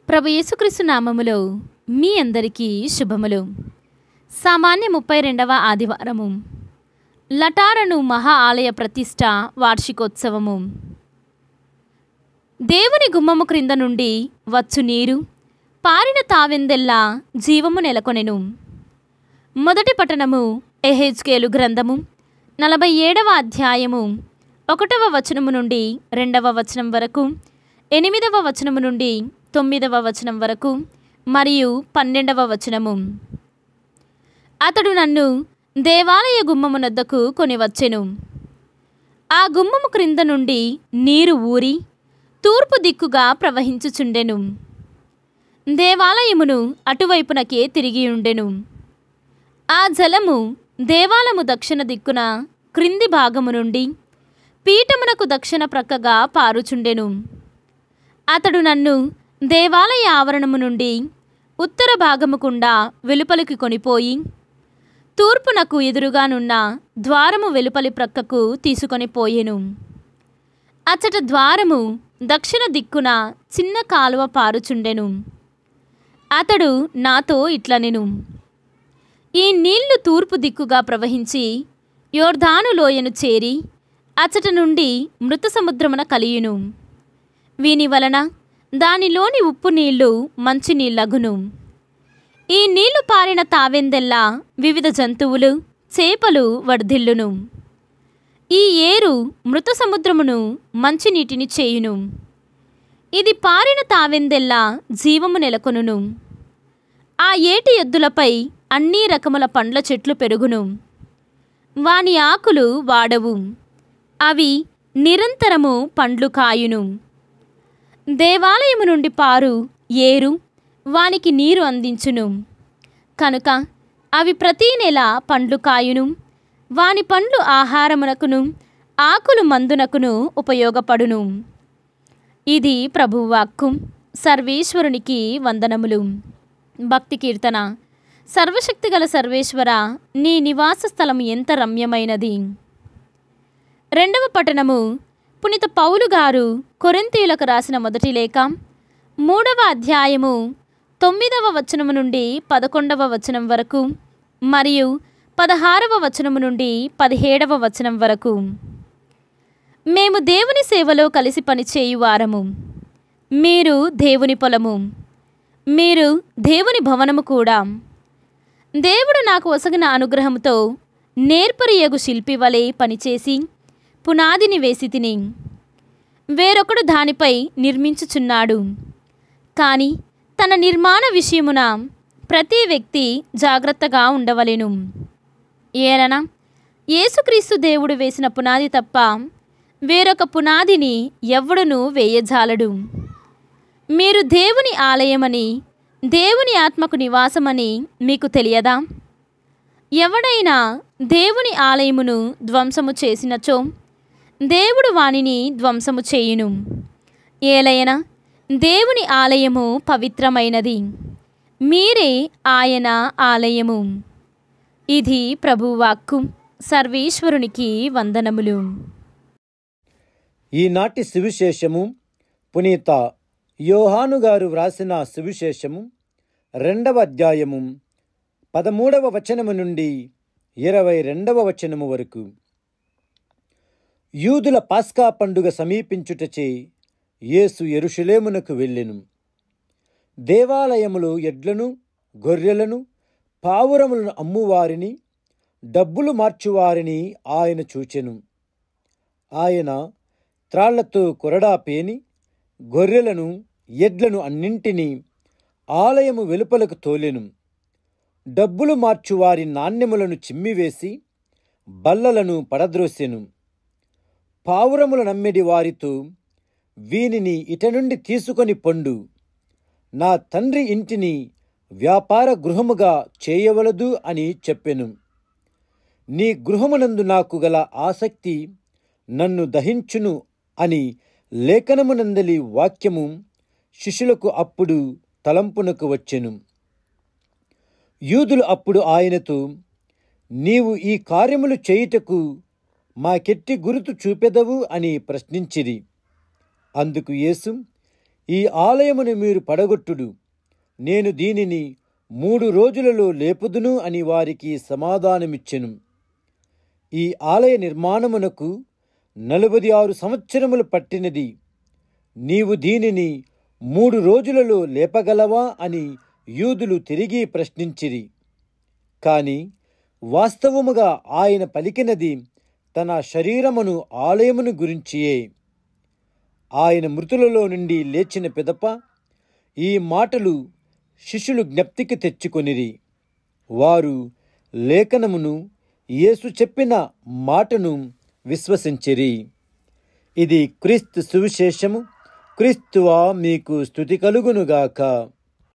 ప్రభు యేసుక్రీస్తు నామములో మీ అందరికీ శుభములు. సామాన్య 32వ ఆదివారము, లటారను మహా ఆలయ ప్రతిష్ట వార్షికోత్సవము. దేవుని గుమ్మము క్రింద నుండి వచ్చు నీరు పారిన తావెందెల్లా జీవము నెలకొనెను. మొదటి పట్టణము ఎహెజ్కేలు గ్రంథము 47వ అధ్యాయము 1వ వచనము నుండి 2వ వచనం వరకు, 8వ వచనము నుండి 9వ వచనం వరకు మరియు 12వ వచనము. అతడు నన్ను దేవాలయ గుమ్మమునొద్దకు కొనివచ్చెను. ఆ గుమ్మము క్రింద నుండి నీరు ఊరి తూర్పు దిక్కుగా ప్రవహించుచుండెను. దేవాలయమును అటువైపునకే తిరిగి ఉండెను. ఆ జలము దేవాలయము దక్షిణ దిక్కున క్రింది భాగము నుండి పీఠమునకు దక్షిణ ప్రక్కగా పారుచుండెను. అతడు నన్ను దేవాలయ ఆవరణము నుండి ఉత్తర భాగము గుండా వెలుపలికి కొనిపోయి తూర్పునకు ఎదురుగానున్న ద్వారము వెలుపలి ప్రక్కకు తీసుకొని పోయెను. అచ్చట ద్వారము దక్షిణ దిక్కున చిన్న కాలువ పారుచుండెను. అతడు నాతో ఇట్లనెను, ఈ నీళ్లు తూర్పు దిక్కుగా ప్రవహించి యోర్దాను లోయను చేరి అచ్చట నుండి మృత సముద్రమున కలియును. వీని వలన దానిలోని ఉప్పు నీళ్లు మంచినీళ్ళగును. ఈ నీళ్లు పారిన తావెందెల్లా వివిధ జంతువులు చేపలు వర్ధిల్లును. ఈ ఏరు మృత సముద్రమును మంచినీటిని చేయును. ఇది పారిన తావెందెల్లా జీవము నెలకొనును. ఆ ఏటి ఎద్దులపై అన్ని రకముల పండ్ల చెట్లు పెరుగును. వాని ఆకులు వాడవు, అవి నిరంతరము పండ్లు కాయును. దేవాలయము నుండి పారు ఏరు వానికి నీరు అందించును. కనుక అవి ప్రతీ నెల పండ్లు కాయును. వాని పండ్లు ఆహారమునకును ఆకులు మందునకును ఉపయోగపడును. ఇది ప్రభువాక్కు. సర్వేశ్వరునికి వందనములు. భక్తి కీర్తన. సర్వశక్తిగల సర్వేశ్వర, నీ నివాస స్థలము ఎంత రమ్యమైనది. 2వ పట్టణము పునీత పౌలు గారు కొరింథీయులకు రాసిన మొదటి లేఖ 3వ అధ్యాయము 9వ వచనము నుండి 11వ వచనం వరకు మరియు 16వ వచనము నుండి 17వ వచనం వరకు. మేము దేవుని సేవలో కలిసి పనిచేయువారము. మీరు దేవుని పొలము, మీరు దేవుని భవనము కూడా. దేవుడు నాకు ఒసగిన అనుగ్రహముతో నేర్పరియగు శిల్పి వలె పనిచేసి పునాదిని వేసి తిని, వేరొకడు దానిపై నిర్మించుచున్నాడు. కానీ తన నిర్మాణ విషయమున ప్రతి వ్యక్తి జాగ్రత్తగా ఉండవలెను. ఏలన యేసుక్రీస్తు దేవుడు వేసిన పునాది తప్ప వేరొక పునాదిని ఎవ్వడునూ వేయజాలడు. మీరు దేవుని ఆలయమని, దేవుని ఆత్మకు నివాసమని మీకు తెలియదా? ఎవడైనా దేవుని ఆలయమును ధ్వంసము చేసినచో దేవుడు వానిని ధ్వంసము చేయును. ఏలయన దేవుని ఆలయము పవిత్రమైనది, మీరే ఆయన ఆలయము. ఇది ప్రభువాక్కు. సర్వేశ్వరునికి వందనములు. ఈనాటి సువిశేషము పునీత యోహాను గారు వ్రాసిన సువిశేషము 2వ అధ్యాయము 13వ వచనము నుండి 22వ వచనము వరకు. యూదుల పాస్కా పండుగ సమీపించుటచే యేసు యెరూషలేమునకు వెళ్ళెను. దేవాలయములో ఎడ్లను, గొర్రెలను, పావురములను అమ్మువారిని, డబ్బులు మార్చువారిని ఆయన చూచెను. ఆయన త్రాళ్లతో కొరడా పేని గొర్రెలను, ఎడ్లను అన్నింటినీ ఆలయము వెలుపలకు తోలెను. డబ్బులు మార్చువారి నాణ్యములను చిమ్మివేసి బల్లలను పడద్రోసెను. పావురముల నమ్మెడి వారితో, వీనిని ఇట నుండి తీసుకొని పొండు, నా తండ్రి ఇంటిని వ్యాపార గృహముగా చేయవలదు అని చెప్పెను. నీ గృహమునందు నాకు గల ఆసక్తి నన్ను దహించును అని లేఖనమునందలి వాక్యము శిష్యులకు అప్పుడు తలంపునకు వచ్చెను. యూదులు అప్పుడు ఆయనతో, నీవు ఈ కార్యములు చేయుటకు మాకెట్టి గురుతు చూపెదవు అని ప్రశ్నించిరి. అందుకు యేసు, ఈ ఆలయమును మీరు పడగొట్టుడు, నేను దీనిని 3 రోజులలో లేపుదును అని వారికి సమాధానమిచ్చెను. ఈ ఆలయ నిర్మాణమునకు 46 సంవత్సరములు పట్టినది. నీవు దీనిని 3 రోజులలో లేపగలవా అని యూదులు తిరిగి ప్రశ్నించిరి. కాని వాస్తవముగా ఆయన పలికినది తన శరీరమును ఆలయమును గురించియే. ఆయన మృతులలో నుండి లేచిన పిదప ఈ మాటలు శిష్యులు జ్ఞప్తికి తెచ్చుకొనిరి. వారు లేఖనమును, యేసు చెప్పిన మాటను విశ్వసించిరి. ఇది క్రీస్తు సువిశేషము. క్రీస్తువా మీకు స్తుతి కలుగునుగాక.